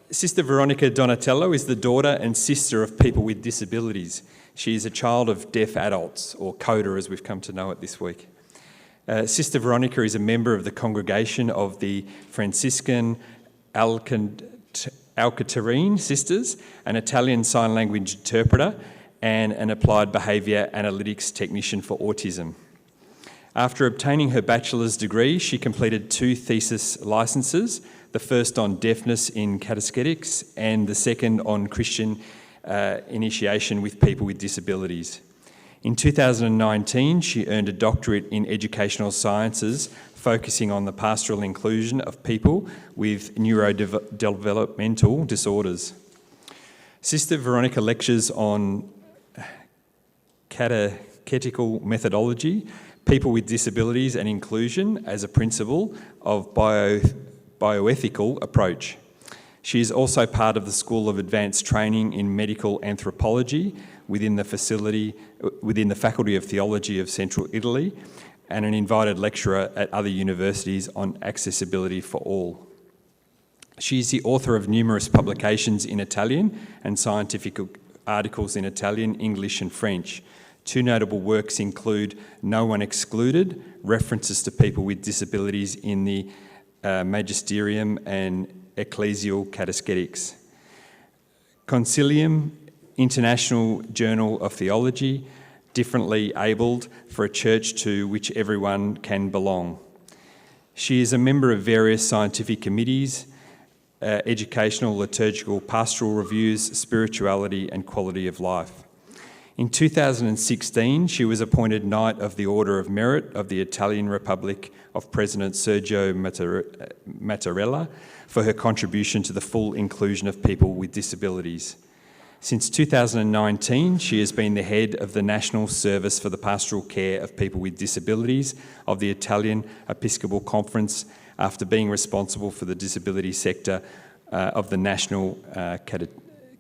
Sister Veronica Donatello is the daughter and sister of people with disabilities. She is a child of deaf adults, or CODA as we've come to know it this week. Sister Veronica is a member of the congregation of the Franciscan Alcatarine Sisters, an Italian sign language interpreter, and an applied behaviour analytics technician for autism. After obtaining her bachelor's degree, she completed 2 thesis licenses, the first on deafness in catechetics and the second on Christian initiation with people with disabilities. In 2019, she earned a doctorate in educational sciences, focusing on the pastoral inclusion of people with neurodevelopmental disorders. Sister Veronica lectures on catechetical methodology, people with disabilities and inclusion as a principle of bioethical approach. She is also part of the School of Advanced Training in Medical Anthropology within the Faculty of Theology of Central Italy, and an invited lecturer at other universities on accessibility for all. She is the author of numerous publications in Italian and scientific articles in Italian, English and French. 2 notable works include No One Excluded, references to people with disabilities in the Magisterium and Ecclesial Catechetics. Concilium, International Journal of Theology, differently abled for a church to which everyone can belong. She is a member of various scientific committees, educational, liturgical, pastoral reviews, spirituality and quality of life. In 2016, she was appointed Knight of the Order of Merit of the Italian Republic of President Sergio Mattarella for her contribution to the full inclusion of people with disabilities. Since 2019, she has been the head of the National Service for the Pastoral Care of People with Disabilities of the Italian Episcopal Conference, after being responsible for the disability sector of the National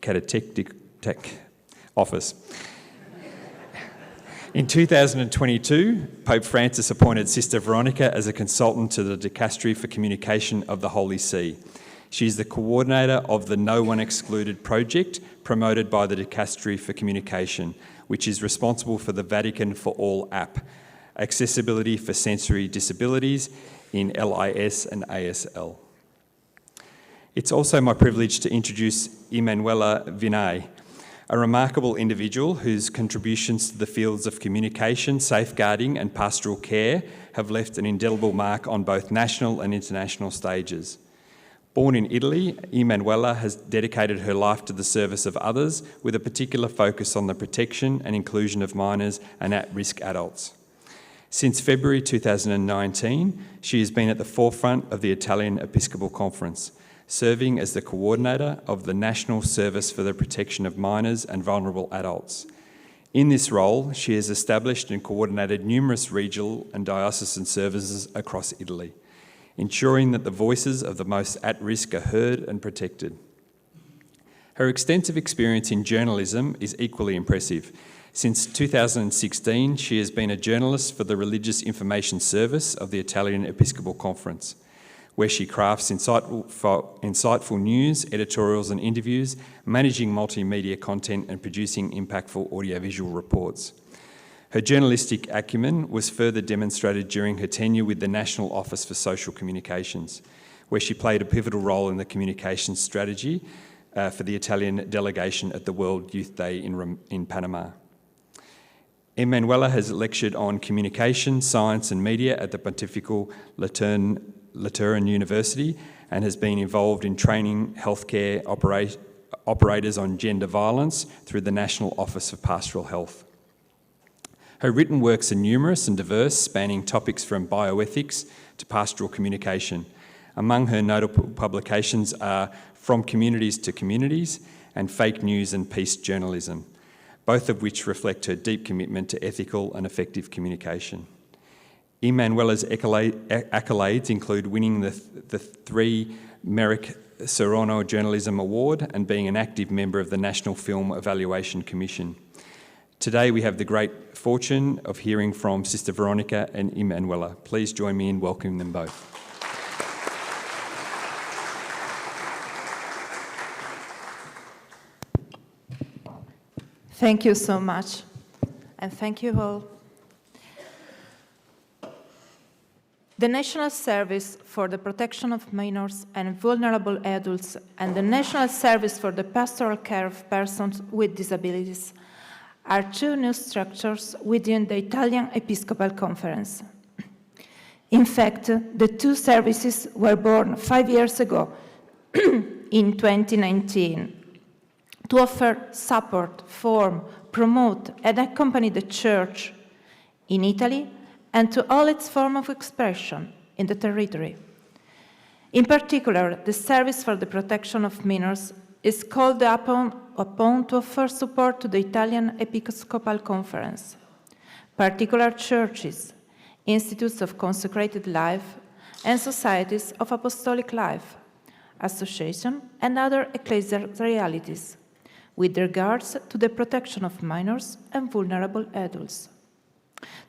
Catechetics Office. In 2022, Pope Francis appointed Sister Veronica as a consultant to the Dicastery for Communication of the Holy See. She is the coordinator of the No One Excluded project promoted by the Dicastery for Communication, which is responsible for the Vatican for All app, accessibility for sensory disabilities in LIS and ASL. It's also my privilege to introduce Emanuela Vinai, a remarkable individual whose contributions to the fields of communication, safeguarding and pastoral care have left an indelible mark on both national and international stages. Born in Italy, Emanuela has dedicated her life to the service of others with a particular focus on the protection and inclusion of minors and at-risk adults. Since February 2019, she has been at the forefront of the Italian Episcopal Conference, serving as the coordinator of the National Service for the Protection of Minors and Vulnerable Adults. In this role, she has established and coordinated numerous regional and diocesan services across Italy, ensuring that the voices of the most at-risk are heard and protected. Her extensive experience in journalism is equally impressive. Since 2016, she has been a journalist for the Religious Information Service of the Italian Episcopal Conference, where she crafts insightful news, editorials and interviews, managing multimedia content and producing impactful audiovisual reports. Her journalistic acumen was further demonstrated during her tenure with the National Office for Social Communications, where she played a pivotal role in the communications strategy for the Italian delegation at the World Youth Day in Panama. Emanuela has lectured on communication, science and media at the Pontifical Lateran University and has been involved in training healthcare operators on gender violence through the National Office for Pastoral Health. Her written works are numerous and diverse, spanning topics from bioethics to pastoral communication. Among her notable publications are From Communities to Communities and Fake News and Peace Journalism, both of which reflect her deep commitment to ethical and effective communication. Emanuela's accolades include winning the 3 Merrick Serrano Journalism Award and being an active member of the National Film Evaluation Commission. Today we have the great fortune of hearing from Sister Veronica and Emanuela. Please join me in welcoming them both. Thank you so much, and thank you all. The National Service for the Protection of Minors and Vulnerable Adults and the National Service for the Pastoral Care of Persons with Disabilities are two new structures within the Italian Episcopal Conference. In fact, the two services were born 5 years ago, in 2019, to offer support, form, promote, and accompany the Church in Italy and to all its forms of expression in the territory. In particular, the Service for the Protection of Minors is called upon to offer support to the Italian Episcopal Conference, particular churches, institutes of consecrated life, and societies of apostolic life, associations, and other ecclesial realities, with regards to the protection of minors and vulnerable adults.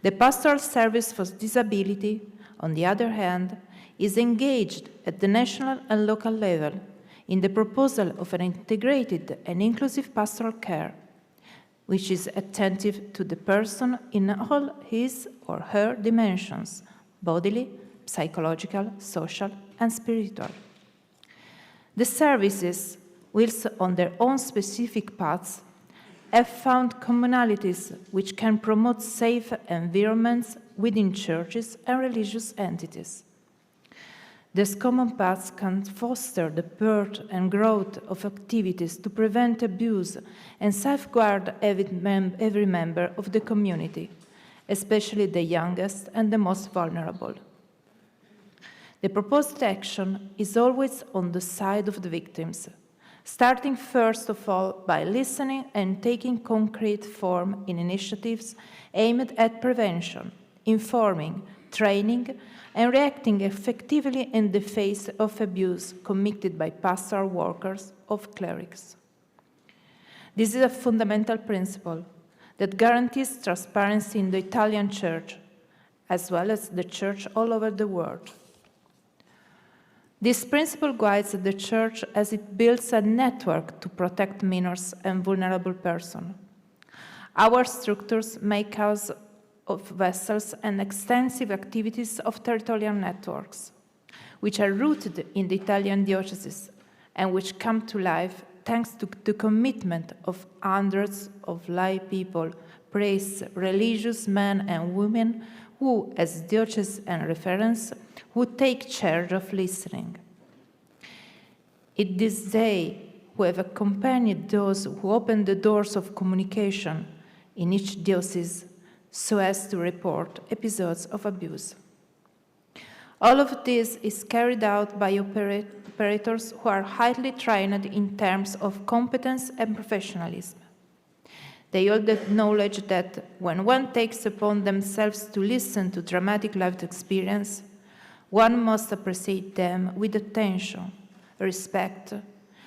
The Pastoral Service for Disability, on the other hand, is engaged at the national and local level in the proposal of an integrated and inclusive pastoral care, which is attentive to the person in all his or her dimensions, bodily, psychological, social, and spiritual. The services, whilst on their own specific paths, have found commonalities which can promote safe environments within churches and religious entities. These common paths can foster the birth and growth of activities to prevent abuse and safeguard every member of the community, especially the youngest and the most vulnerable. The proposed action is always on the side of the victims, starting first of all by listening and taking concrete form in initiatives aimed at prevention, informing, training, and reacting effectively in the face of abuse committed by pastoral workers or clerics. This is a fundamental principle that guarantees transparency in the Italian Church, as well as the Church all over the world. This principle guides the Church as it builds a network to protect minors and vulnerable persons. Our structures make use of vessels and extensive activities of territorial networks, which are rooted in the Italian dioceses and which come to life thanks to the commitment of hundreds of lay people, priests, religious men and women who, as diocese and referents, would take charge of listening. It is they who have accompanied those who opened the doors of communication in each diocese so as to report episodes of abuse. All of this is carried out by operators who are highly trained in terms of competence and professionalism. They all acknowledge that when one takes upon themselves to listen to dramatic life experience, one must appreciate them with attention, respect,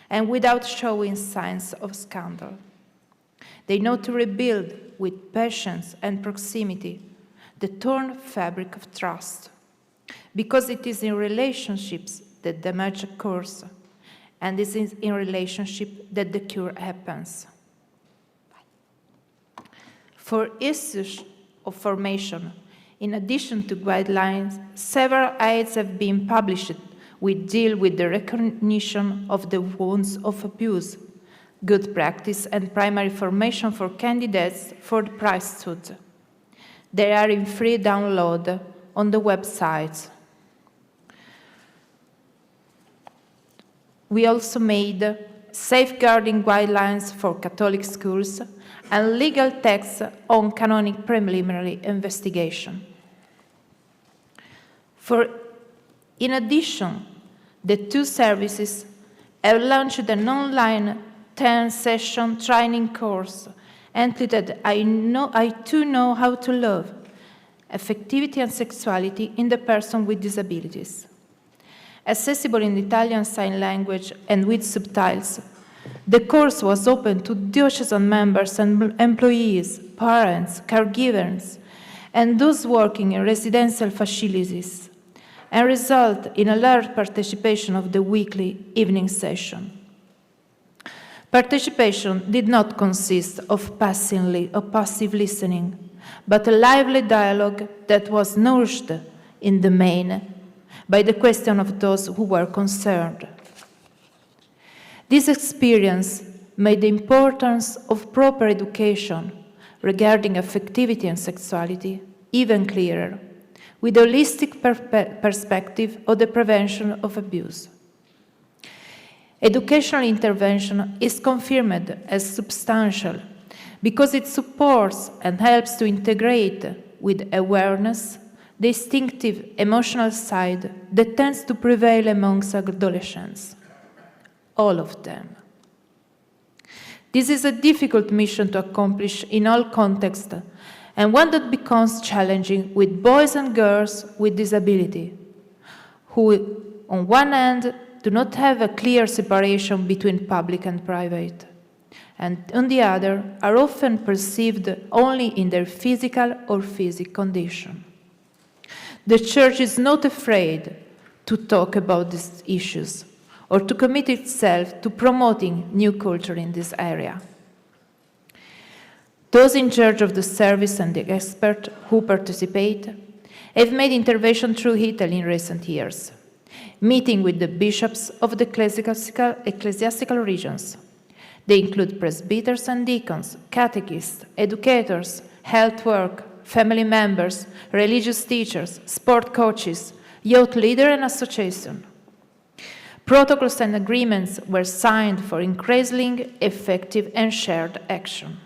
and without showing signs of scandal. They know to rebuild with patience and proximity the torn fabric of trust, because it is in relationships that damage occurs, and it is in relationship that the cure happens. For issues of formation, in addition to guidelines, several aids have been published which deal with the recognition of the wounds of abuse, good practice, and primary formation for candidates for the priesthood. They are in free download on the website. We also made safeguarding guidelines for Catholic schools and legal texts on canonic preliminary investigation. In addition, the two services have launched an online 10-session training course entitled I Too Know How to Love, Affectivity and Sexuality in the Person with Disabilities. Accessible in Italian Sign Language and with subtitles, the course was open to diocesan members and employees, parents, caregivers, and those working in residential facilities, and result in a large participation of the weekly evening session. Participation did not consist of passive listening, but a lively dialogue that was nourished in the main by the question of those who were concerned. This experience made the importance of proper education regarding affectivity and sexuality even clearer, with a holistic perspective of the prevention of abuse. Educational intervention is confirmed as substantial because it supports and helps to integrate with awareness the instinctive emotional side that tends to prevail amongst adolescents. All of them. This is a difficult mission to accomplish in all contexts, and one that becomes challenging with boys and girls with disability, who, on one hand, do not have a clear separation between public and private, and on the other, are often perceived only in their physical or physic condition. The Church is not afraid to talk about these issues or to commit itself to promoting new culture in this area. Those in charge of the service and the experts who participate have made intervention through Italy in recent years, meeting with the bishops of the ecclesiastical regions. They include presbyters and deacons, catechists, educators, health work, family members, religious teachers, sport coaches, youth leaders and associations. Protocols and agreements were signed for increasingly effective and shared action.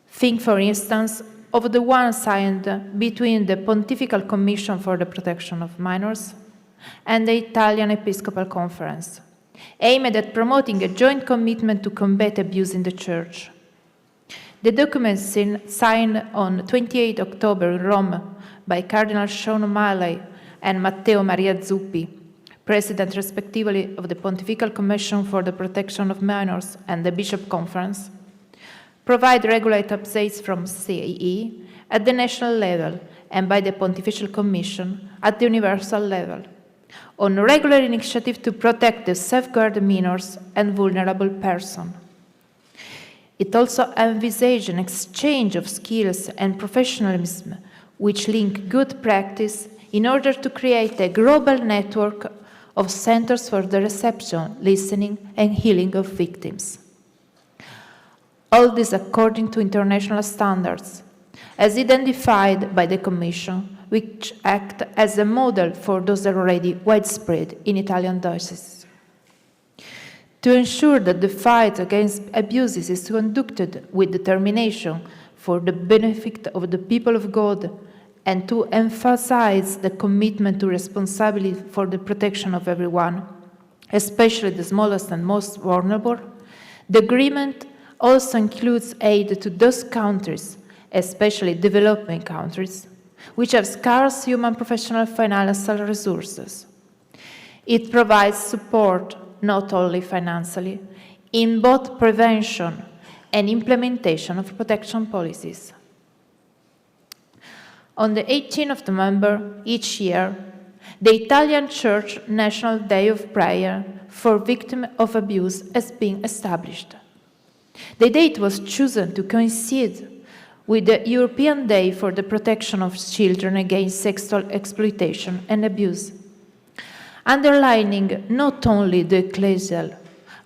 Think, for instance, of the one signed between the Pontifical Commission for the Protection of Minors and the Italian Episcopal Conference, aimed at promoting a joint commitment to combat abuse in the Church. The document signed on 28 October in Rome by Cardinal Sean O'Malley and Matteo Maria Zuppi, President respectively of the Pontifical Commission for the Protection of Minors and the Bishop Conference, provide regular updates from CAE at the national level and by the Pontifical Commission at the universal level on regular initiative to protect and safeguard minors and vulnerable persons. It also envisages an exchange of skills and professionalism which link good practice in order to create a global network of centers for the reception, listening, and healing of victims. All this according to international standards, as identified by the Commission, which act as a model for those that are already widespread in Italian dioceses. To ensure that the fight against abuses is conducted with determination for the benefit of the people of God and to emphasize the commitment to responsibility for the protection of everyone, especially the smallest and most vulnerable, the agreement also includes aid to those countries, especially developing countries, which have scarce human professional financial resources. It provides support, not only financially, in both prevention and implementation of protection policies. On the 18th of November each year, the Italian Church National Day of Prayer for Victims of Abuse has been established. The date was chosen to coincide with the European Day for the Protection of Children Against Sexual Exploitation and Abuse, underlining not only the ecclesial,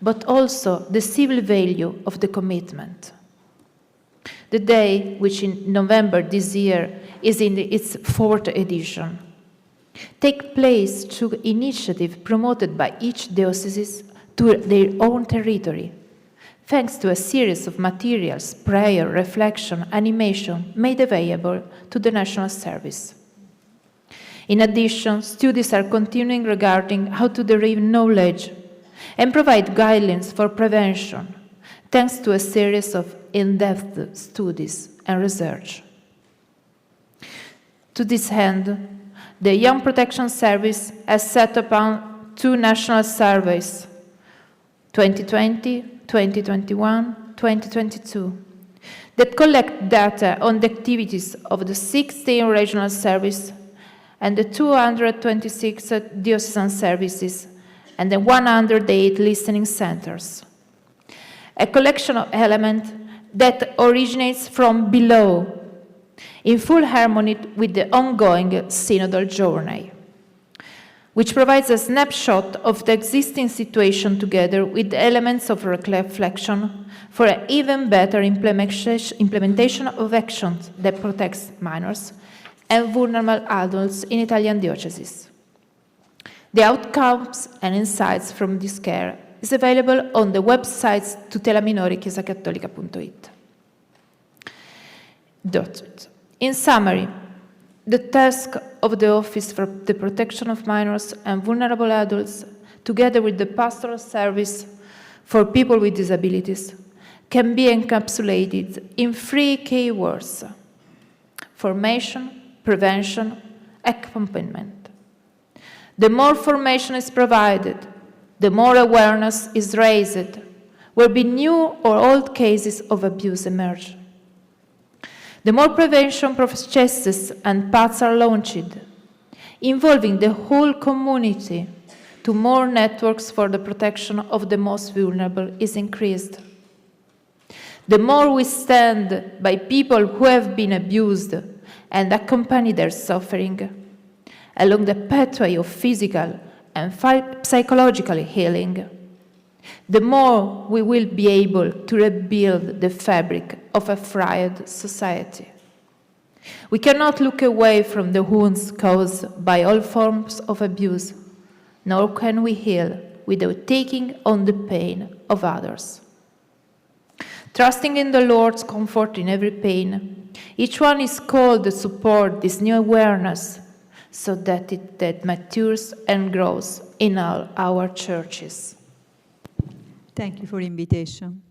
but also the civil value of the commitment. The day, which in November this year is in its 4th edition, takes place through initiative promoted by each diocese to their own territory, thanks to a series of materials, prayer, reflection, animation made available to the national service. In addition, studies are continuing regarding how to derive knowledge and provide guidelines for prevention, thanks to a series of in-depth studies and research. To this end, the Young Protection Service has set upon 2 national surveys, 2020, 2021, 2022, that collect data on the activities of the 16 regional services and the 226 diocesan services and the 108 listening centers. A collection of elements that originates from below, in full harmony with the ongoing synodal journey, which provides a snapshot of the existing situation together with elements of reflection for an even better implementation of actions that protects minors and vulnerable adults in Italian dioceses. The outcomes and insights from this care is available on the websites tutelaminori-chiesacattolica.it. In summary, the task of the Office for the Protection of Minors and Vulnerable Adults, together with the Pastoral Service for People with Disabilities, can be encapsulated in 3 key words: formation, prevention, accompaniment. The more formation is provided, the more awareness is raised, whereby new or old cases of abuse emerge. The more prevention processes and paths are launched, involving the whole community, to more networks for the protection of the most vulnerable is increased. The more we stand by people who have been abused and accompany their suffering along the pathway of physical and psychological healing, the more we will be able to rebuild the fabric of a frayed society. We cannot look away from the wounds caused by all forms of abuse, nor can we heal without taking on the pain of others. Trusting in the Lord's comfort in every pain, each one is called to support this new awareness so that it matures and grows in all our churches. Thank you for the invitation.